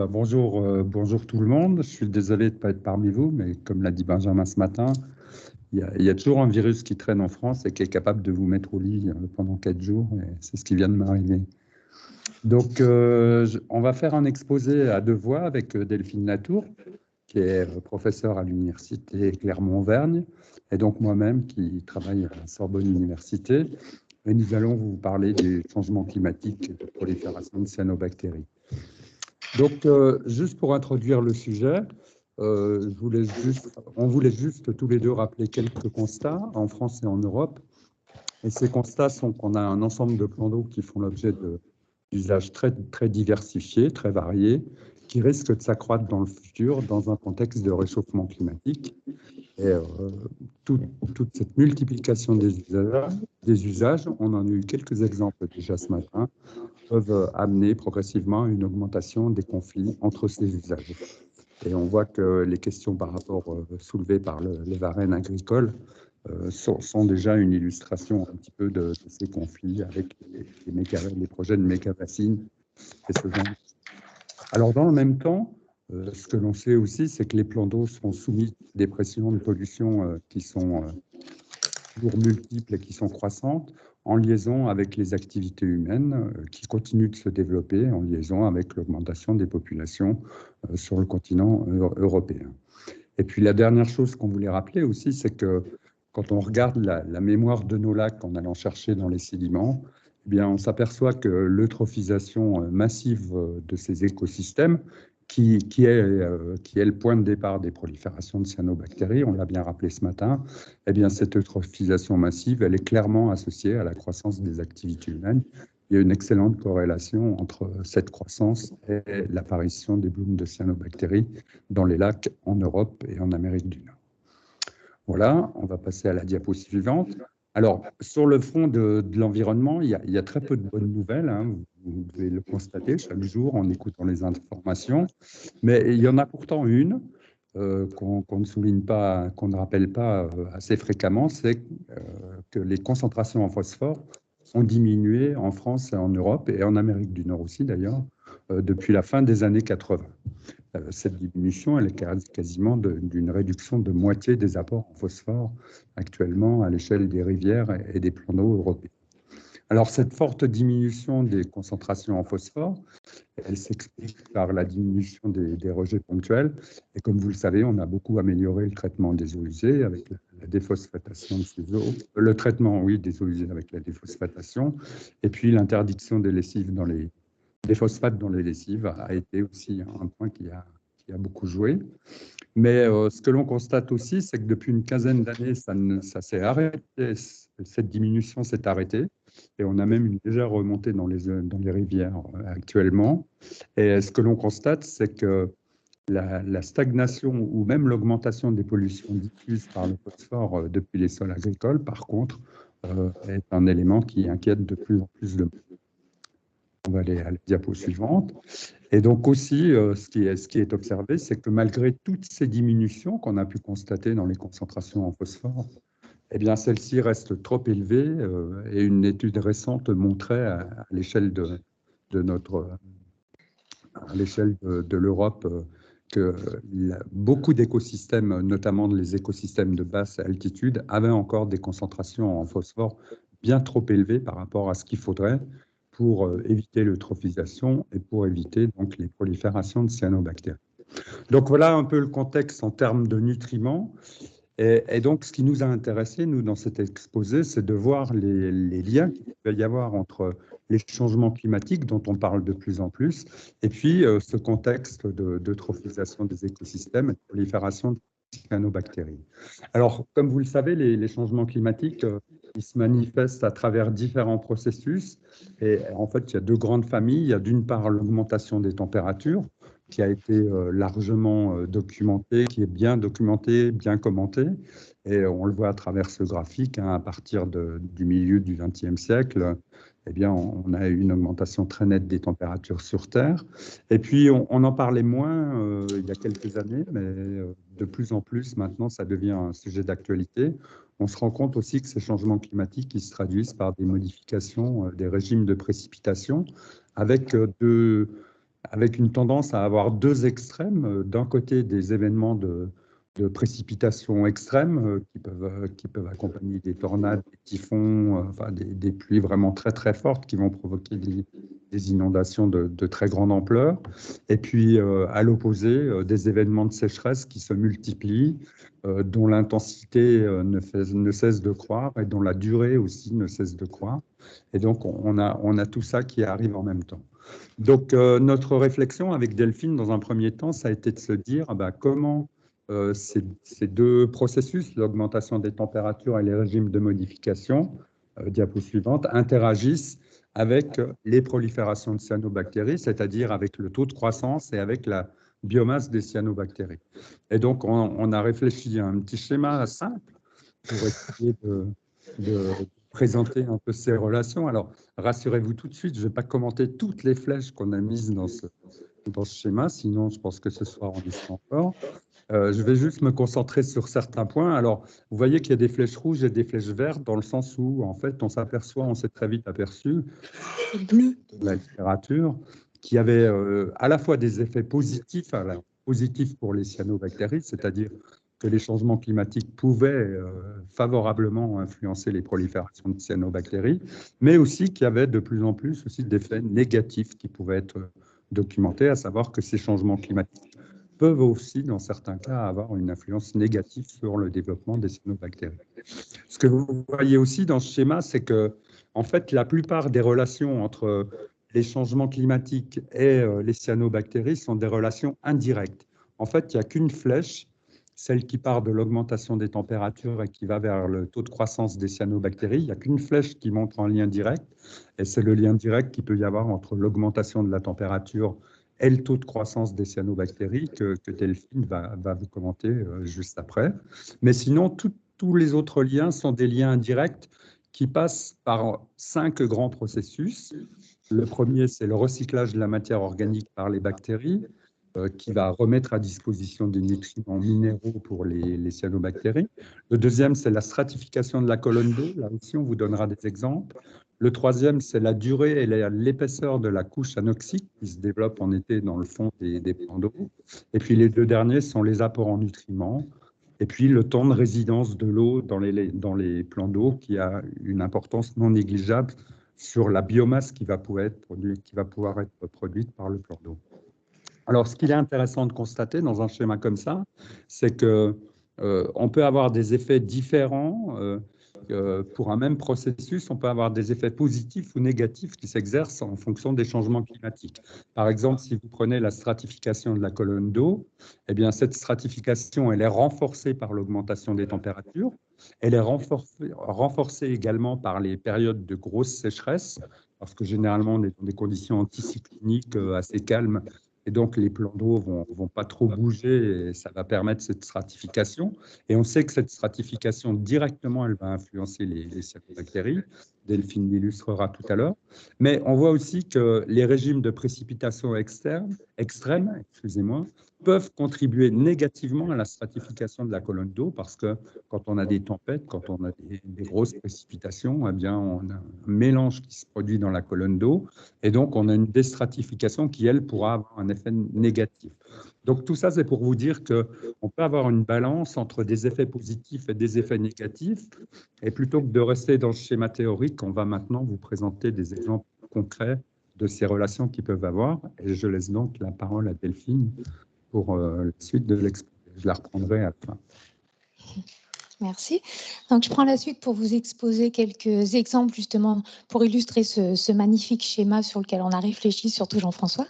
Bonjour, bonjour tout le monde. Je suis désolé de ne pas être parmi vous, mais comme l'a dit Benjamin ce matin, il y a toujours un virus qui traîne en France et qui est capable de vous mettre au lit pendant 4 jours. Et c'est ce qui vient de m'arriver. Donc, on va faire un exposé à deux voix avec Delphine Latour, qui est professeure à l'université Clermont-Auvergne, et donc moi-même qui travaille à la Sorbonne Université. Et nous allons vous parler des changements climatiques et de prolifération de cyanobactéries. Donc, juste pour introduire le sujet, on voulait juste tous les deux rappeler quelques constats en France et en Europe. Et ces constats sont qu'on a un ensemble de plans d'eau qui font l'objet d'usages très, très diversifiés, très variés, qui risquent de s'accroître dans le futur dans un contexte de réchauffement climatique. Et toute cette multiplication des usages, on en a eu quelques exemples déjà ce matin, peuvent amener progressivement à une augmentation des conflits entre ces usages. Et on voit que les questions par rapport soulevées par les varènes agricoles sont déjà une illustration un petit peu de ces conflits avec les projets de méga-bassines. Alors, dans le même temps, ce que l'on sait aussi, c'est que les plans d'eau sont soumis à des pressions de pollution qui sont toujours multiples et qui sont croissantes, en liaison avec les activités humaines qui continuent de se développer, en liaison avec l'augmentation des populations sur le continent européen. Et puis la dernière chose qu'on voulait rappeler aussi, c'est que quand on regarde la mémoire de nos lacs en allant chercher dans les sédiments, eh bien, on s'aperçoit que l'eutrophisation massive de ces écosystèmes, qui est le point de départ des proliférations de cyanobactéries, on l'a bien rappelé ce matin, eh bien, cette eutrophisation massive, elle est clairement associée à la croissance des activités humaines. Il y a une excellente corrélation entre cette croissance et l'apparition des blooms de cyanobactéries dans les lacs en Europe et en Amérique du Nord. Voilà, on va passer à la diapo suivante. Alors, sur le front de l'environnement, il y a très peu de bonnes nouvelles, hein, vous devez le constater chaque jour en écoutant les informations, mais il y en a pourtant une qu'on ne souligne pas, qu'on ne rappelle pas assez fréquemment, c'est que les concentrations en phosphore ont diminué en France et en Europe, et en Amérique du Nord aussi d'ailleurs, depuis la fin des années 80. Cette diminution, elle est quasiment d'une réduction de moitié des apports en phosphore actuellement à l'échelle des rivières et des plans d'eau européens. Alors, cette forte diminution des concentrations en phosphore, elle s'explique par la diminution des rejets ponctuels. Et comme vous le savez, on a beaucoup amélioré le traitement des eaux usées avec la déphosphatation de ces eaux, le traitement, oui, des eaux usées avec la déphosphatation, et puis l'interdiction des lessives des phosphates dans les lessives a été aussi un point qui a beaucoup joué. Mais ce que l'on constate aussi, c'est que depuis une quinzaine d'années, ça s'est arrêté, cette diminution s'est arrêtée, et on a même une légère remontée dans les rivières actuellement. Et ce que l'on constate, c'est que la stagnation ou même l'augmentation des pollutions diffuses par le phosphore depuis les sols agricoles, par contre, est un élément qui inquiète de plus en plus le monde. On va aller à la diapo suivante. Et donc aussi, ce qui est observé, c'est que malgré toutes ces diminutions qu'on a pu constater dans les concentrations en phosphore, eh bien, celles-ci restent trop élevées et une étude récente montrait à l'échelle de l'Europe que beaucoup d'écosystèmes, notamment les écosystèmes de basse altitude, avaient encore des concentrations en phosphore bien trop élevées par rapport à ce qu'il faudrait pour éviter l'eutrophisation et pour éviter donc les proliférations de cyanobactéries. Donc voilà un peu le contexte en termes de nutriments. Et donc ce qui nous a intéressé, nous, dans cet exposé, c'est de voir les liens qu'il peut y avoir entre les changements climatiques dont on parle de plus en plus, et puis ce contexte d'eutrophisation des écosystèmes et de prolifération de cyanobactéries. Alors, comme vous le savez, les changements climatiques, ils se manifestent à travers différents processus. Et en fait, il y a deux grandes familles. Il y a d'une part l'augmentation des températures, qui a été largement documentée, qui est bien documentée, bien commentée. Et on le voit à travers ce graphique, hein, à partir du milieu du XXe siècle, eh bien, on a eu une augmentation très nette des températures sur Terre. Et puis, on en parlait moins il y a quelques années, mais de plus en plus, maintenant, ça devient un sujet d'actualité. On se rend compte aussi que ces changements climatiques ils se traduisent par des modifications des régimes de précipitation avec avec une tendance à avoir deux extrêmes. D'un côté, des événements de précipitations extrêmes qui peuvent accompagner des tornades, des typhons, enfin des pluies vraiment très très fortes qui vont provoquer des inondations de très grande ampleur. Et puis, à l'opposé, des événements de sécheresse qui se multiplient, dont l'intensité ne cesse de croître et dont la durée aussi ne cesse de croître. Et donc, on a tout ça qui arrive en même temps. Donc, notre réflexion avec Delphine, dans un premier temps, ça a été de se dire comment ces deux processus, l'augmentation des températures et les régimes de modification, diapo suivante, interagissent avec les proliférations de cyanobactéries, c'est-à-dire avec le taux de croissance et avec la biomasse des cyanobactéries. Et donc, on a réfléchi à un petit schéma simple pour essayer de présenter un peu ces relations. Alors, rassurez-vous tout de suite, je ne vais pas commenter toutes les flèches qu'on a mises dans ce schéma, sinon je pense que ce soir on y sera encore. Je vais juste me concentrer sur certains points. Alors, vous voyez qu'il y a des flèches rouges et des flèches vertes, dans le sens où, en fait, on s'est très vite aperçu, bleu de la littérature, qui avait à la fois des effets positifs, positifs pour les cyanobactéries, c'est-à-dire que les changements climatiques pouvaient favorablement influencer les proliférations de cyanobactéries, mais aussi qu'il y avait de plus en plus aussi d'effets négatifs qui pouvaient être documentés, à savoir que ces changements climatiques peuvent aussi, dans certains cas, avoir une influence négative sur le développement des cyanobactéries. Ce que vous voyez aussi dans ce schéma, c'est que, en fait, la plupart des relations entre les changements climatiques et les cyanobactéries sont des relations indirectes. En fait, il n'y a qu'une flèche, celle qui part de l'augmentation des températures et qui va vers le taux de croissance des cyanobactéries. Il n'y a qu'une flèche qui montre un lien direct, et c'est le lien direct qu'il peut y avoir entre l'augmentation de la température et le taux de croissance des cyanobactéries que Delphine va vous commenter juste après. Mais sinon, tous les autres liens sont des liens indirects qui passent par 5 grands processus. Le premier, c'est le recyclage de la matière organique par les bactéries, qui va remettre à disposition des nutriments minéraux pour les cyanobactéries. Le deuxième, c'est la stratification de la colonne d'eau. Là aussi, on vous donnera des exemples. Le troisième, c'est la durée et l'épaisseur de la couche anoxique qui se développe en été dans le fond des plans d'eau. Et puis les deux derniers sont les apports en nutriments. Et puis le temps de résidence de l'eau dans les plans d'eau qui a une importance non négligeable sur la biomasse qui va pouvoir être produite par le plan d'eau. Alors, ce qu'il est intéressant de constater dans un schéma comme ça, c'est qu'on peut avoir des effets différents pour un même processus. On peut avoir des effets positifs ou négatifs qui s'exercent en fonction des changements climatiques. Par exemple, si vous prenez la stratification de la colonne d'eau, eh bien, cette stratification, elle est renforcée par l'augmentation des températures. Elle est renforcée également par les périodes de grosse sécheresse, parce que généralement, on est dans des conditions anticycloniques assez calmes. Et donc, les plans d'eau ne vont pas trop bouger et ça va permettre cette stratification. Et on sait que cette stratification, directement, elle va influencer les cyanobactéries. Delphine l'illustrera tout à l'heure. Mais on voit aussi que les régimes de précipitation extrêmes, excusez-moi, peuvent contribuer négativement à la stratification de la colonne d'eau parce que quand on a des tempêtes, quand on a des grosses précipitations, eh bien, on a un mélange qui se produit dans la colonne d'eau et donc on a une déstratification qui, elle, pourra avoir un effet négatif. Donc tout ça, c'est pour vous dire qu'on peut avoir une balance entre des effets positifs et des effets négatifs. Et plutôt que de rester dans le schéma théorique, on va maintenant vous présenter des exemples concrets de ces relations qu'ils peuvent avoir. Et je laisse donc la parole à Delphine pour la suite de l'exposé. Je la reprendrai à la fin. Merci. Donc, je prends la suite pour vous exposer quelques exemples justement pour illustrer ce magnifique schéma sur lequel on a réfléchi, surtout Jean-François.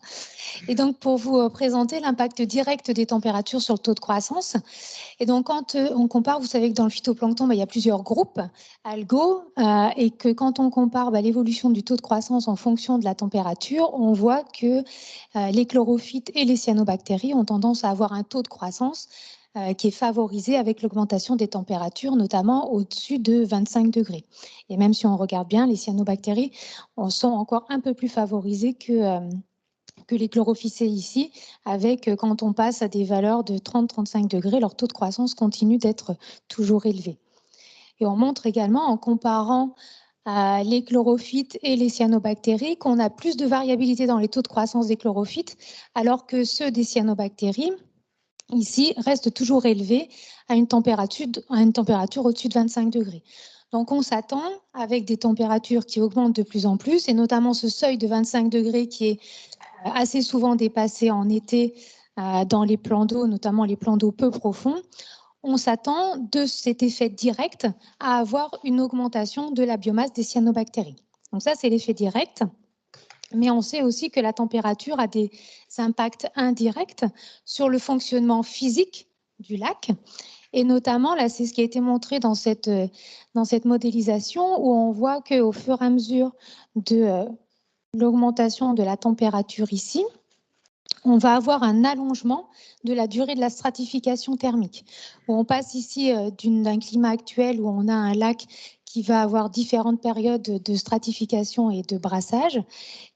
Et donc, pour vous présenter l'impact direct des températures sur le taux de croissance. Et donc, quand on compare, vous savez que dans le phytoplancton, il y a plusieurs groupes algaux et que quand on compare l'évolution du taux de croissance en fonction de la température, on voit que les chlorophytes et les cyanobactéries ont tendance à avoir un taux de croissance qui est favorisé avec l'augmentation des températures, notamment au-dessus de 25 degrés. Et même si on regarde bien, les cyanobactéries sont encore un peu plus favorisées que les chlorophycées ici, avec quand on passe à des valeurs de 30-35 degrés, leur taux de croissance continue d'être toujours élevé. Et on montre également en comparant les chlorophytes et les cyanobactéries, qu'on a plus de variabilité dans les taux de croissance des chlorophytes, alors que ceux des cyanobactéries, ici, restent toujours élevés à une température au-dessus de 25 degrés. Donc, on s'attend avec des températures qui augmentent de plus en plus, et notamment ce seuil de 25 degrés qui est assez souvent dépassé en été dans les plans d'eau, notamment les plans d'eau peu profonds. On s'attend de cet effet direct à avoir une augmentation de la biomasse des cyanobactéries. Donc ça, c'est l'effet direct. Mais on sait aussi que la température a des impacts indirects sur le fonctionnement physique du lac. Et notamment, là, c'est ce qui a été montré dans cette modélisation où on voit qu'au fur et à mesure de l'augmentation de la température ici, on va avoir un allongement de la durée de la stratification thermique. Où on passe ici d'un climat actuel où on a un lac qui va avoir différentes périodes de stratification et de brassage.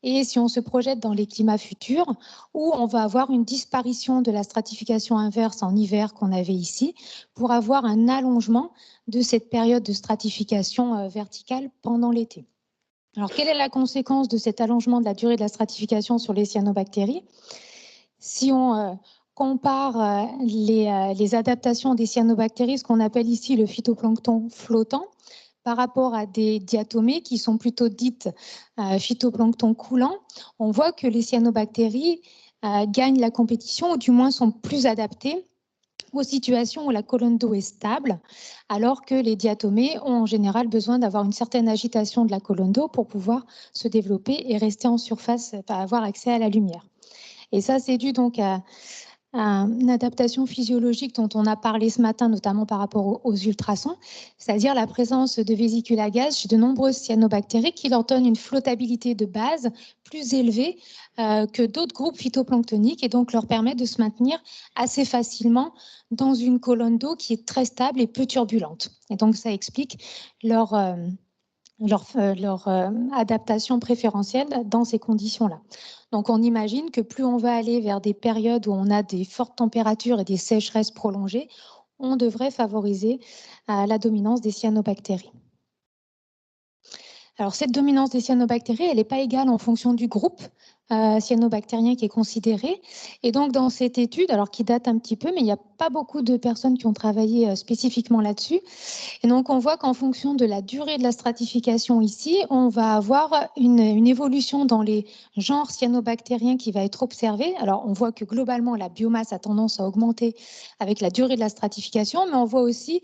Et si on se projette dans les climats futurs, où on va avoir une disparition de la stratification inverse en hiver qu'on avait ici, pour avoir un allongement de cette période de stratification verticale pendant l'été. Alors, quelle est la conséquence de cet allongement de la durée de la stratification sur les cyanobactéries? Si on compare les adaptations des cyanobactéries, ce qu'on appelle ici le phytoplancton flottant, par rapport à des diatomées qui sont plutôt dites phytoplancton coulant, on voit que les cyanobactéries gagnent la compétition, ou du moins sont plus adaptées aux situations où la colonne d'eau est stable, alors que les diatomées ont en général besoin d'avoir une certaine agitation de la colonne d'eau pour pouvoir se développer et rester en surface, avoir accès à la lumière. Et ça, c'est dû donc à une adaptation physiologique dont on a parlé ce matin, notamment par rapport aux ultrasons, c'est-à-dire la présence de vésicules à gaz chez de nombreuses cyanobactéries qui leur donnent une flottabilité de base plus élevée que d'autres groupes phytoplanctoniques et donc leur permet de se maintenir assez facilement dans une colonne d'eau qui est très stable et peu turbulente. Et donc ça explique leur adaptation préférentielle dans ces conditions-là. Donc, on imagine que plus on va aller vers des périodes où on a des fortes températures et des sécheresses prolongées, on devrait favoriser la dominance des cyanobactéries. Alors, cette dominance des cyanobactéries, elle n'est pas égale en fonction du groupe cyanobactérien qui est considéré. Et donc, dans cette étude, alors qui date un petit peu, mais il n'y a pas beaucoup de personnes qui ont travaillé spécifiquement là-dessus. Et donc, on voit qu'en fonction de la durée de la stratification ici, on va avoir une évolution dans les genres cyanobactériens qui va être observée. Alors, on voit que globalement, la biomasse a tendance à augmenter avec la durée de la stratification, mais on voit aussi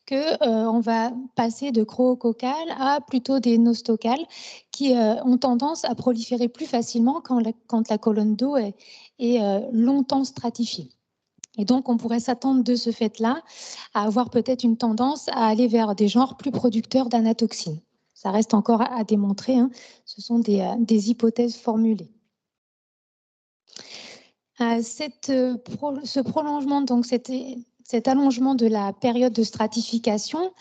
qu'on va passer de chroococcales à plutôt des nostocales qui ont tendance à proliférer plus facilement quand la colonne d'eau est longtemps stratifiée. Et donc, on pourrait s'attendre de ce fait-là à avoir peut-être une tendance à aller vers des genres plus producteurs d'anatoxines. Ça reste encore à démontrer, hein. Ce sont des hypothèses formulées. Ce prolongement, donc cet allongement de la période de stratification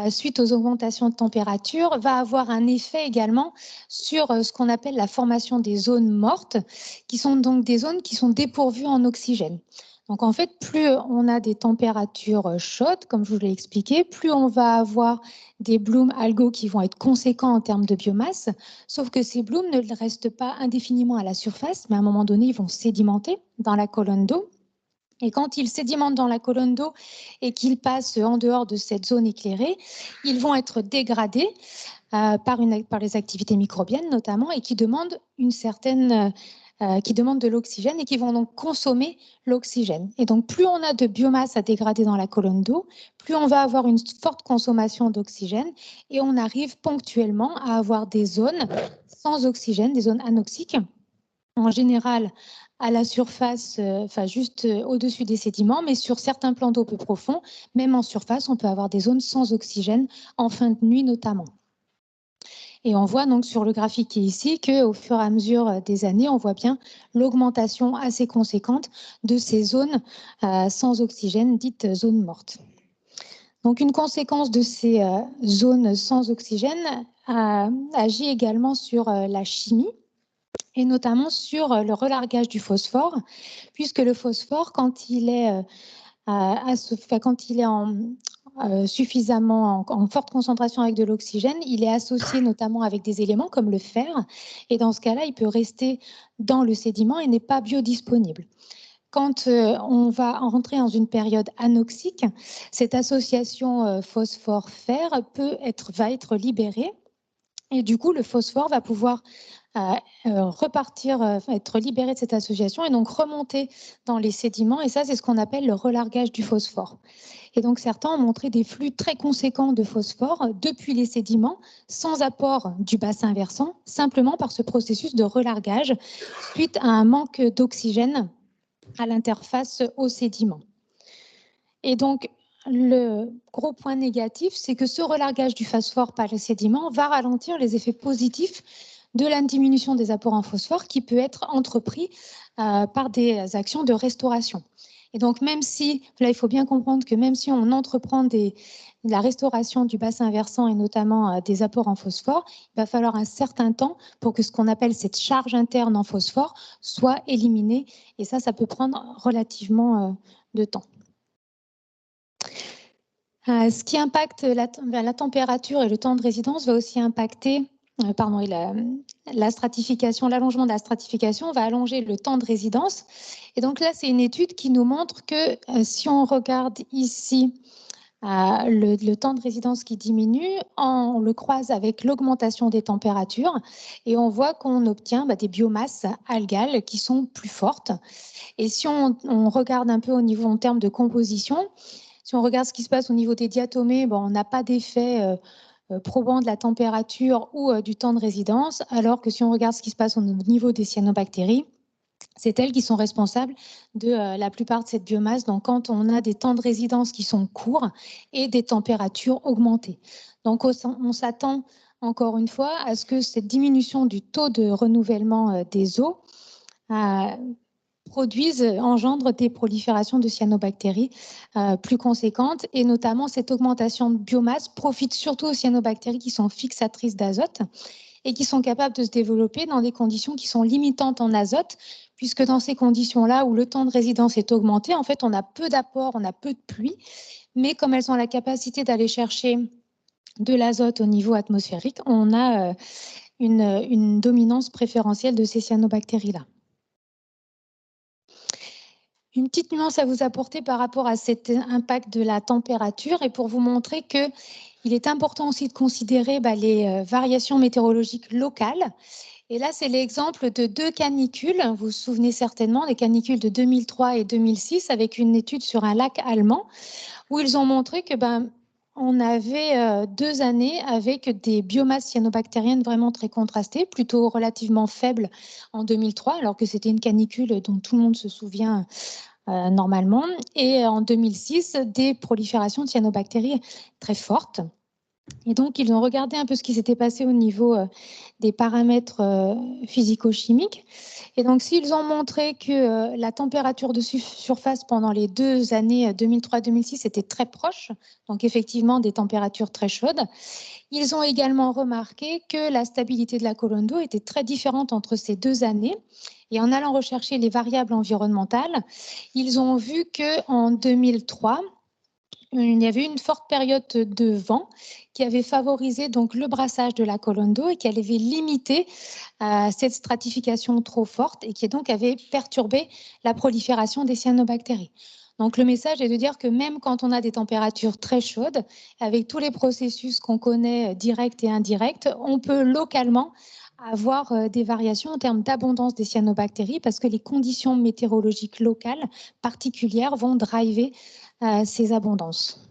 suite aux augmentations de température va avoir un effet également sur ce qu'on appelle la formation des zones mortes, qui sont donc des zones qui sont dépourvues en oxygène. Donc en fait, plus on a des températures chaudes, comme je vous l'ai expliqué, plus on va avoir des blooms algaux qui vont être conséquents en termes de biomasse, sauf que ces blooms ne restent pas indéfiniment à la surface, mais à un moment donné, ils vont sédimenter dans la colonne d'eau. Et quand ils sédimentent dans la colonne d'eau et qu'ils passent en dehors de cette zone éclairée, ils vont être dégradés par les activités microbiennes notamment, et qui demandent qui demandent de l'oxygène et qui vont donc consommer l'oxygène. Et donc, plus on a de biomasse à dégrader dans la colonne d'eau, plus on va avoir une forte consommation d'oxygène et on arrive ponctuellement à avoir des zones sans oxygène, des zones anoxiques. En général, à la surface, juste au-dessus des sédiments, mais sur certains plans d'eau peu profonds, même en surface, on peut avoir des zones sans oxygène, en fin de nuit notamment. Et on voit donc sur le graphique qui est ici qu'au fur et à mesure des années, on voit bien l'augmentation assez conséquente de ces zones sans oxygène, dites zones mortes. Donc une conséquence de ces zones sans oxygène agit également sur la chimie, et notamment sur le relargage du phosphore, puisque le phosphore, quand il est suffisamment en forte concentration avec de l'oxygène, il est associé notamment avec des éléments comme le fer. Et dans ce cas-là, il peut rester dans le sédiment et n'est pas biodisponible. Quand on va rentrer dans une période anoxique, cette association phosphore-fer va être libérée. Et du coup, le phosphore va pouvoir être libéré de cette association et donc remonter dans les sédiments. Et ça, c'est ce qu'on appelle le relargage du phosphore. Et donc, certains ont montré des flux très conséquents de phosphore depuis les sédiments, sans apport du bassin versant, simplement par ce processus de relargage suite à un manque d'oxygène à l'interface au sédiment. Et donc, le gros point négatif, c'est que ce relargage du phosphore par le sédiment va ralentir les effets positifs de la diminution des apports en phosphore qui peut être entrepris par des actions de restauration. Et donc, même si, là, il faut bien comprendre que même si on entreprend la restauration du bassin versant et notamment des apports en phosphore, il va falloir un certain temps pour que ce qu'on appelle cette charge interne en phosphore soit éliminée. Et ça peut prendre relativement de temps. Ce qui impacte la température et le temps de résidence va aussi impacter, la stratification, l'allongement de la stratification va allonger le temps de résidence. Et donc là, c'est une étude qui nous montre que si on regarde ici le temps de résidence qui diminue, on le croise avec l'augmentation des températures et on voit qu'on obtient des biomasses algales qui sont plus fortes. Et si on regarde un peu au niveau en termes de composition, si on regarde ce qui se passe au niveau des diatomées, on n'a pas d'effet probant de la température ou du temps de résidence, alors que si on regarde ce qui se passe au niveau des cyanobactéries, c'est elles qui sont responsables de la plupart de cette biomasse. Donc, quand on a des temps de résidence qui sont courts et des températures augmentées. Donc, on s'attend encore une fois à ce que cette diminution du taux de renouvellement des eaux engendre des proliférations de cyanobactéries plus conséquentes et notamment cette augmentation de biomasse profite surtout aux cyanobactéries qui sont fixatrices d'azote et qui sont capables de se développer dans des conditions qui sont limitantes en azote, puisque dans ces conditions-là où le temps de résidence est augmenté, en fait, on a peu d'apports, on a peu de pluie, mais comme elles ont la capacité d'aller chercher de l'azote au niveau atmosphérique, on a une dominance préférentielle de ces cyanobactéries-là. Une petite nuance à vous apporter par rapport à cet impact de la température et pour vous montrer qu'il est important aussi de considérer les variations météorologiques locales. Et là, c'est l'exemple de 2 canicules. Vous vous souvenez certainement des canicules de 2003 et 2006 avec une étude sur un lac allemand où ils ont montré que on avait 2 années avec des biomasses cyanobactériennes vraiment très contrastées, plutôt relativement faibles en 2003, alors que c'était une canicule dont tout le monde se souvient normalement. Et en 2006, des proliférations de cyanobactéries très fortes. Et donc, ils ont regardé un peu ce qui s'était passé au niveau des paramètres physico-chimiques. Et donc, s'ils ont montré que la température de surface pendant les 2 années 2003-2006 était très proche, donc effectivement des températures très chaudes, ils ont également remarqué que la stabilité de la colonne d'eau était très différente entre ces 2 années. Et en allant rechercher les variables environnementales, ils ont vu qu'en 2003, il y avait une forte période de vent qui avait favorisé donc le brassage de la colonne d'eau et qui avait limité cette stratification trop forte et qui donc avait perturbé la prolifération des cyanobactéries. Donc le message est de dire que même quand on a des températures très chaudes, avec tous les processus qu'on connaît directs et indirects, on peut localement avoir des variations en termes d'abondance des cyanobactéries parce que les conditions météorologiques locales particulières vont driver ces abondances.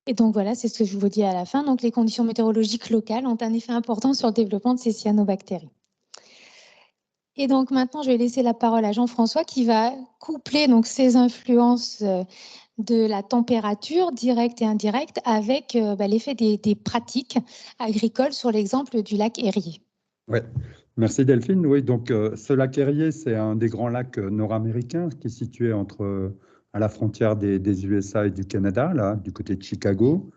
Et donc voilà, c'est ce que je vous dis à la fin. Donc les conditions météorologiques locales ont un effet important sur le développement de ces cyanobactéries. Et donc maintenant, je vais laisser la parole à Jean-François qui va coupler donc ces influences de la température directe et indirecte avec l'effet des pratiques agricoles sur l'exemple du lac Erie. Oui, merci Delphine. Oui, donc ce lac Erie, c'est un des grands lacs nord-américains qui est situé à la frontière des USA et du Canada, là, du côté de Chicago.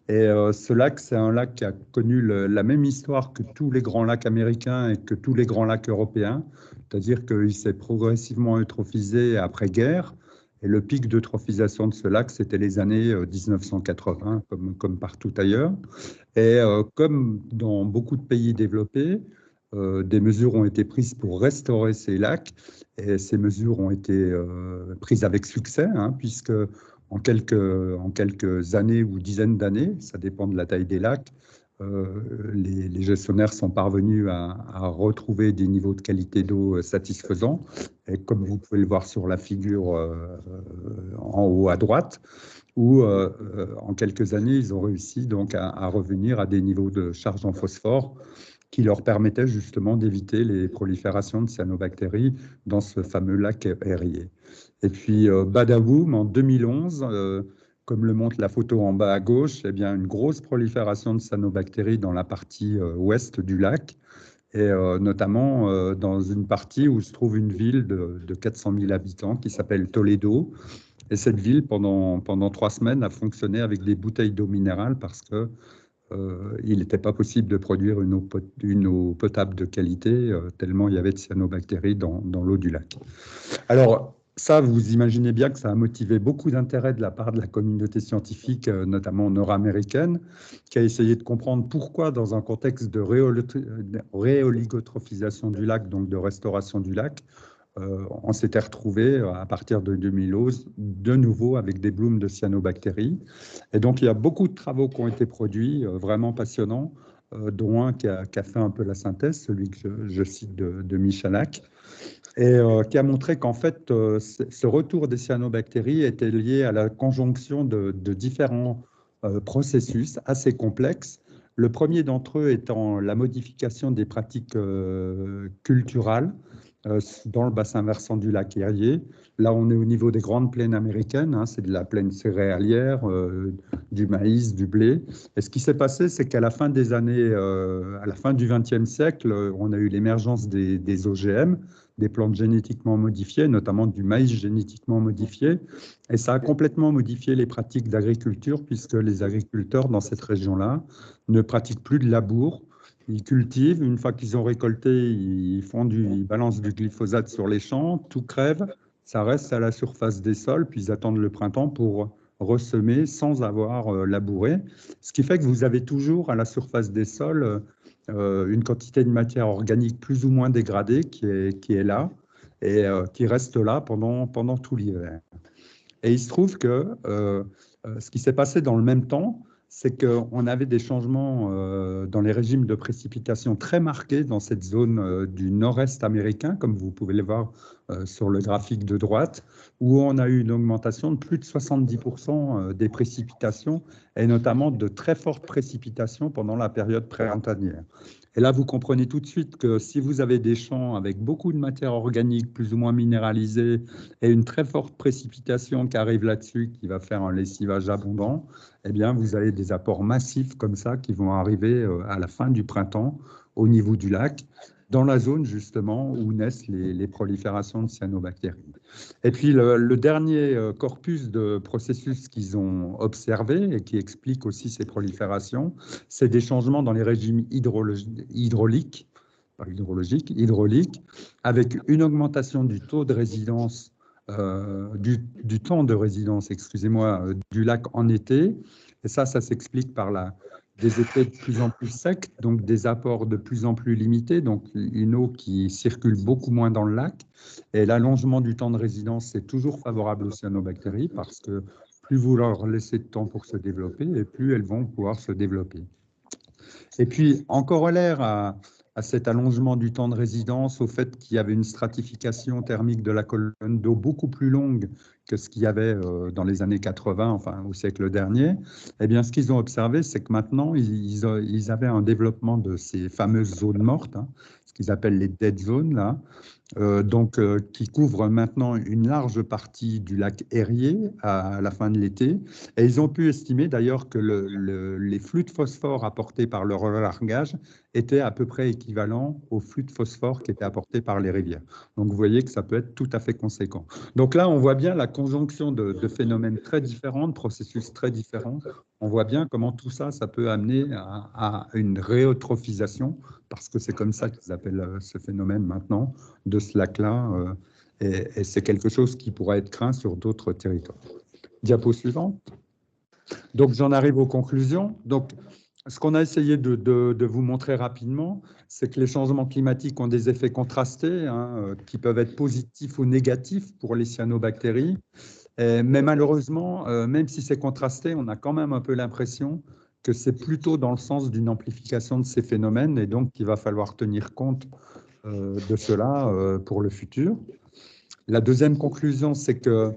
Et ce lac, c'est un lac qui a connu la même histoire que tous les grands lacs américains et que tous les grands lacs européens, c'est-à-dire qu'il s'est progressivement eutrophisé après-guerre. Et le pic d'eutrophisation de ce lac, c'était les années 1980, comme partout ailleurs. Et comme dans beaucoup de pays développés, des mesures ont été prises pour restaurer ces lacs. Et ces mesures ont été prises avec succès, hein, puisque en quelques années ou dizaines d'années, ça dépend de la taille des lacs, les gestionnaires sont parvenus à retrouver des niveaux de qualité d'eau satisfaisants. Et comme vous pouvez le voir sur la figure en haut à droite, où en quelques années, ils ont réussi donc à revenir à des niveaux de charge en phosphore qui leur permettaient justement d'éviter les proliférations de cyanobactéries dans ce fameux lac aérié. Et puis, badaboum, en 2011, comme le montre la photo en bas à gauche, eh bien, une grosse prolifération de cyanobactéries dans la partie ouest du lac, et notamment dans une partie où se trouve une ville de 400 000 habitants qui s'appelle Toledo. Et cette ville, pendant 3 semaines, a fonctionné avec des bouteilles d'eau minérale parce que il n'était pas possible de produire une eau potable de qualité, tellement il y avait de cyanobactéries dans l'eau du lac. Alors, ça, vous imaginez bien que ça a motivé beaucoup d'intérêt de la part de la communauté scientifique, notamment nord-américaine, qui a essayé de comprendre pourquoi, dans un contexte de réoligotrophisation du lac, donc de restauration du lac, on s'était retrouvé à partir de 2011 de nouveau avec des blooms de cyanobactéries. Et donc, il y a beaucoup de travaux qui ont été produits, vraiment passionnants, dont un qui a fait un peu la synthèse, celui que je cite de Michalak, et qui a montré qu'en fait, ce retour des cyanobactéries était lié à la conjonction de différents processus assez complexes. Le premier d'entre eux étant la modification des pratiques culturales dans le bassin versant du lac Erie. Là, on est au niveau des grandes plaines américaines, hein, c'est de la plaine céréalière, du maïs, du blé. Et ce qui s'est passé, c'est qu'à la fin des années, à la fin du XXe siècle, on a eu l'émergence des OGM, des plantes génétiquement modifiées, notamment du maïs génétiquement modifié. Et ça a complètement modifié les pratiques d'agriculture, puisque les agriculteurs dans cette région-là ne pratiquent plus de labour. Ils cultivent, une fois qu'ils ont récolté, ils balancent du glyphosate sur les champs, tout crève, ça reste à la surface des sols, puis ils attendent le printemps pour ressemer sans avoir labouré. Ce qui fait que vous avez toujours à la surface des sols une quantité de matière organique plus ou moins dégradée qui est là et qui reste là pendant tout l'hiver. Et il se trouve que ce qui s'est passé dans le même temps, c'est qu'on avait des changements dans les régimes de précipitation très marqués dans cette zone du nord-est américain, comme vous pouvez le voir sur le graphique de droite, où on a eu une augmentation de plus de 70% des précipitations, et notamment de très fortes précipitations pendant la période printanière. Et là, vous comprenez tout de suite que si vous avez des champs avec beaucoup de matière organique plus ou moins minéralisée et une très forte précipitation qui arrive là-dessus, qui va faire un lessivage abondant, eh bien, vous avez des apports massifs comme ça qui vont arriver à la fin du printemps au niveau du lac, dans la zone justement où naissent les proliférations de cyanobactéries. Et puis le dernier corpus de processus qu'ils ont observé et qui explique aussi ces proliférations, c'est des changements dans les régimes hydrauliques, avec une augmentation du taux de résidence, du temps de résidence, excusez-moi, du lac en été. Et ça s'explique par des étés de plus en plus secs, donc des apports de plus en plus limités, donc une eau qui circule beaucoup moins dans le lac. Et l'allongement du temps de résidence, c'est toujours favorable aux cyanobactéries parce que plus vous leur laissez de temps pour se développer, et plus elles vont pouvoir se développer. Et puis, en corollaire à cet allongement du temps de résidence, au fait qu'il y avait une stratification thermique de la colonne d'eau beaucoup plus longue que ce qu'il y avait dans les années 80, enfin au siècle dernier, eh bien, ce qu'ils ont observé, c'est que maintenant, ils avaient un développement de ces fameuses zones mortes, hein, ce qu'ils appellent les dead zones, là, qui couvre maintenant une large partie du lac Erie à la fin de l'été. Et ils ont pu estimer d'ailleurs que les flux de phosphore apportés par le relargage étaient à peu près équivalents aux flux de phosphore qui étaient apportés par les rivières. Donc vous voyez que ça peut être tout à fait conséquent. Donc là, on voit bien la conjonction de phénomènes très différents, de processus très différents. On voit bien comment tout ça, ça peut amener à une réeutrophisation, parce que c'est comme ça qu'ils appellent ce phénomène maintenant, de ce lac-là, Et c'est quelque chose qui pourrait être craint sur d'autres territoires. Diapo suivante. Donc, j'en arrive aux conclusions. Donc, ce qu'on a essayé de vous montrer rapidement, c'est que les changements climatiques ont des effets contrastés, hein, qui peuvent être positifs ou négatifs pour les cyanobactéries. Mais malheureusement, même si c'est contrasté, on a quand même un peu l'impression que c'est plutôt dans le sens d'une amplification de ces phénomènes et donc qu'il va falloir tenir compte de cela pour le futur. La deuxième conclusion, c'est que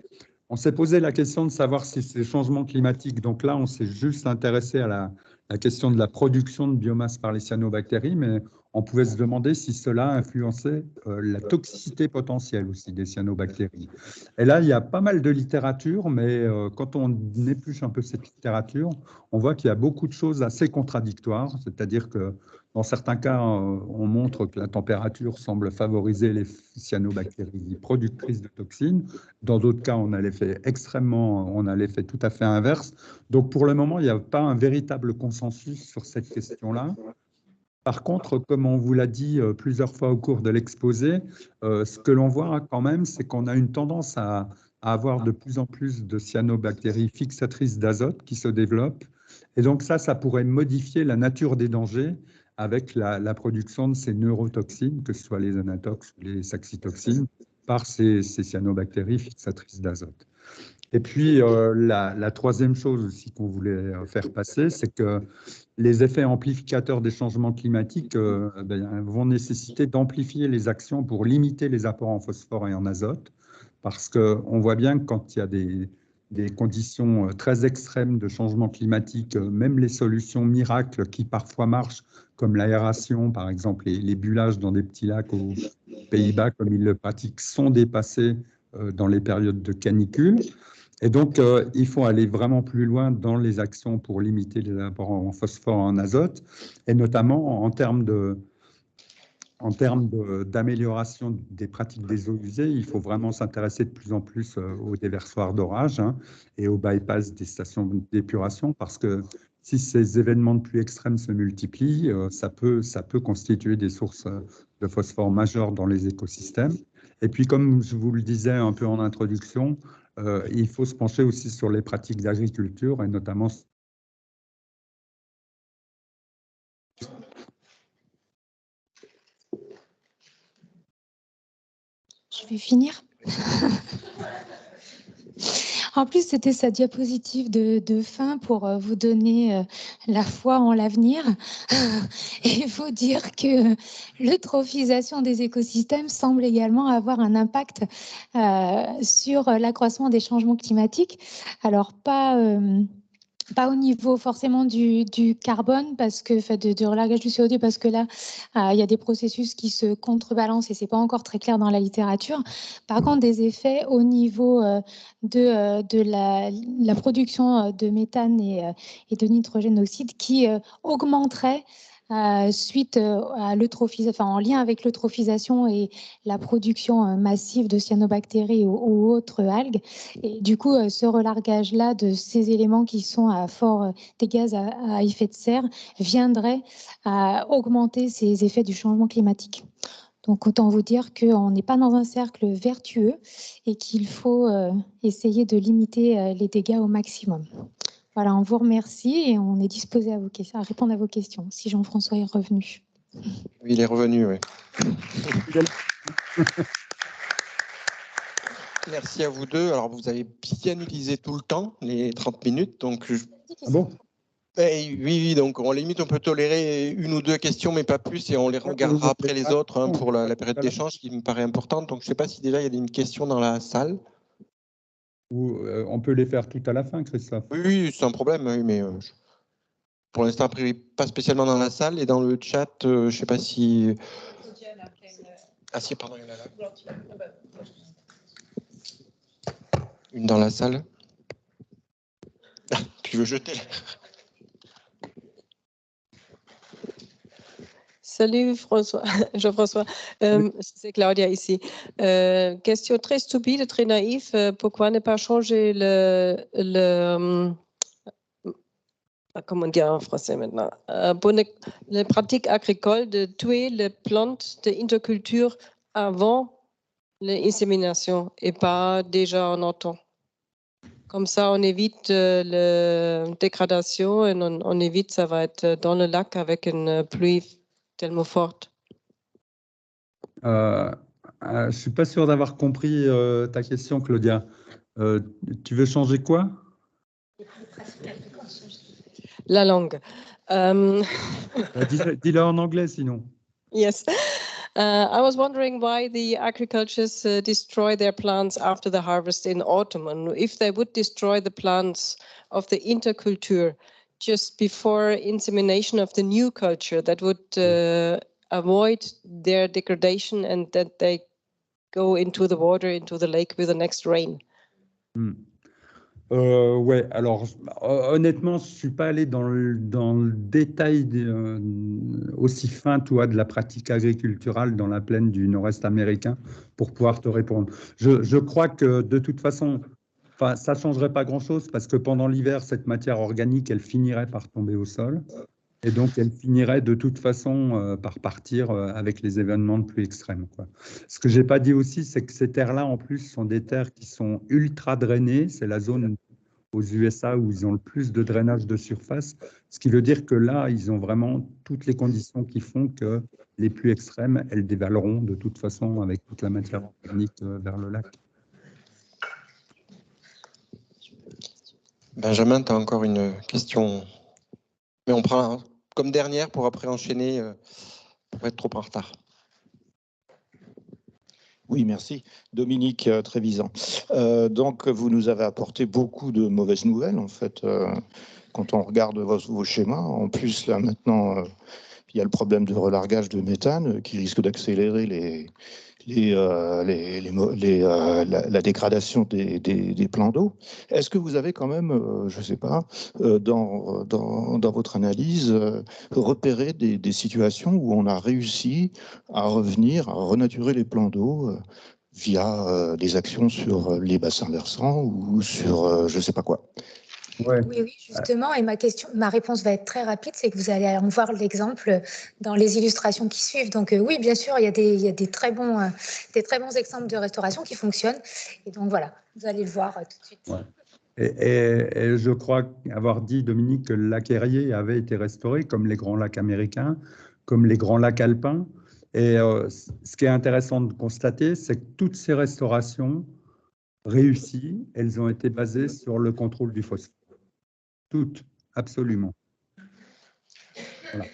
on s'est posé la question de savoir si ces changements climatiques, donc là, on s'est juste intéressé à la question de la production de biomasse par les cyanobactéries, mais on pouvait se demander si cela influençait la toxicité potentielle aussi des cyanobactéries. Et là, il y a pas mal de littérature, mais quand on épluche un peu cette littérature, on voit qu'il y a beaucoup de choses assez contradictoires, c'est-à-dire que dans certains cas, on montre que la température semble favoriser les cyanobactéries productrices de toxines. Dans d'autres cas, on a l'effet tout à fait inverse. Donc, pour le moment, il n'y a pas un véritable consensus sur cette question-là. Par contre, comme on vous l'a dit plusieurs fois au cours de l'exposé, ce que l'on voit quand même, c'est qu'on a une tendance à avoir de plus en plus de cyanobactéries fixatrices d'azote qui se développent. Et donc ça pourrait modifier la nature des dangers avec la production de ces neurotoxines, que ce soit les anatox ou les saxitoxines, par ces cyanobactéries fixatrices d'azote. Et puis, la troisième chose aussi qu'on voulait faire passer, c'est que les effets amplificateurs des changements climatiques vont nécessiter d'amplifier les actions pour limiter les apports en phosphore et en azote, parce qu'on voit bien que quand il y a des conditions très extrêmes de changement climatique, même les solutions miracles qui parfois marchent, comme l'aération, par exemple, les bullages dans des petits lacs aux Pays-Bas, comme ils le pratiquent, sont dépassés dans les périodes de canicule. Et donc, il faut aller vraiment plus loin dans les actions pour limiter les apports en phosphore et en azote, et notamment en termes d'amélioration des pratiques des eaux usées, il faut vraiment s'intéresser de plus en plus aux déversoirs d'orage et au bypass des stations d'épuration, parce que si ces événements de pluie extrêmes se multiplient, ça peut constituer des sources de phosphore majeures dans les écosystèmes. Et puis, comme je vous le disais un peu en introduction, il faut se pencher aussi sur les pratiques d'agriculture et notamment. Je vais finir. En plus, c'était sa diapositive de fin pour vous donner la foi en l'avenir et vous dire que l'eutrophisation des écosystèmes semble également avoir un impact sur l'accroissement des changements climatiques. Alors, pas au niveau forcément du carbone, parce que de relargage du CO2, parce que là, il y a des processus qui se contrebalancent et c'est pas encore très clair dans la littérature. Par contre, des effets au niveau de la production de méthane et de nitrogène oxyde qui augmenteraient suite à l'eutrophisation, en lien avec l'eutrophisation et la production massive de cyanobactéries ou autres algues. Et du coup, ce relargage-là de ces éléments qui sont à fort des gaz à effet de serre viendrait à augmenter ces effets du changement climatique. Donc, autant vous dire qu'on n'est pas dans un cercle vertueux et qu'il faut essayer de limiter les dégâts au maximum. Voilà, on vous remercie et on est disposé à répondre à vos questions, si Jean-François est revenu. Oui, il est revenu, oui. Merci à vous deux. Alors, vous avez bien utilisé tout le temps, les 30 minutes. Donc, Ah bon? oui, donc on limite, on peut tolérer une ou deux questions, mais pas plus, et on les regardera après les autres pour la période d'échange qui me paraît importante. Donc, je ne sais pas si déjà il y a une question dans la salle. Ou on peut les faire tout à la fin, Christophe. Oui, sans problème, oui, mais pour l'instant, après, pas spécialement dans la salle. Et dans le chat, je ne sais pas si... Ah si, pardon, il y en a là. Une dans la salle. Ah, tu veux jeter là. Salut François, Jean-François, c'est Claudia ici. Question très stupide, très naïve. Pourquoi ne pas changer comment dire en français maintenant, pour les pratiques agricoles de tuer les plantes d'interculture avant l'insémination et pas déjà en automne. Comme ça, on évite la dégradation et on évite ça va être dans le lac avec une pluie tellement forte. Je ne suis pas sûr d'avoir compris ta question, Claudia. Tu veux changer quoi? La langue. Dis-le en anglais sinon. Yes. I was wondering why the agriculturists destroy their plants after the harvest in autumn. And if they would destroy the plants of the interculture just before insemination of the new culture, that would avoid their degradation and that they go into the water, into the lake with the next rain. Ouais, alors honnêtement, je ne suis pas allé dans le détail aussi fin, toi, de la pratique agriculturale dans la plaine du nord-est américain pour pouvoir te répondre. Je crois que de toute façon, ça ne changerait pas grand-chose parce que pendant l'hiver, cette matière organique, elle finirait par tomber au sol et donc elle finirait de toute façon par partir avec les événements de pluie extrêmes, quoi. Ce que je n'ai pas dit aussi, c'est que ces terres-là, en plus, sont des terres qui sont ultra drainées. C'est la zone aux USA où ils ont le plus de drainage de surface, ce qui veut dire que là, ils ont vraiment toutes les conditions qui font que les pluies extrêmes, elles dévaleront de toute façon avec toute la matière organique vers le lac. Benjamin, tu as encore une question, mais on prend comme dernière pour après enchaîner, pour pas être trop en retard. Oui, merci. Dominique Trévisan. Donc, vous nous avez apporté beaucoup de mauvaises nouvelles, en fait, quand on regarde vos schémas. En plus, là, maintenant, il y a le problème de relargage de méthane qui risque d'accélérer la dégradation des plans d'eau. Est-ce que vous avez quand même, je ne sais pas, dans votre analyse, repéré des situations où on a réussi à revenir, à renaturer les plans d'eau via des actions sur les bassins versants ou sur je ne sais pas quoi? Ouais. Oui, justement, et ma réponse va être très rapide, c'est que vous allez en voir l'exemple dans les illustrations qui suivent. Donc oui, bien sûr, il y a des très bons exemples de restauration qui fonctionnent. Et donc voilà, vous allez le voir tout de suite. Ouais. Et je crois avoir dit, Dominique, que le lac Erie avait été restauré, comme les grands lacs américains, comme les grands lacs alpins. Et ce qui est intéressant de constater, c'est que toutes ces restaurations réussies, elles ont été basées sur le contrôle du phosphore. Toutes, absolument. Voilà.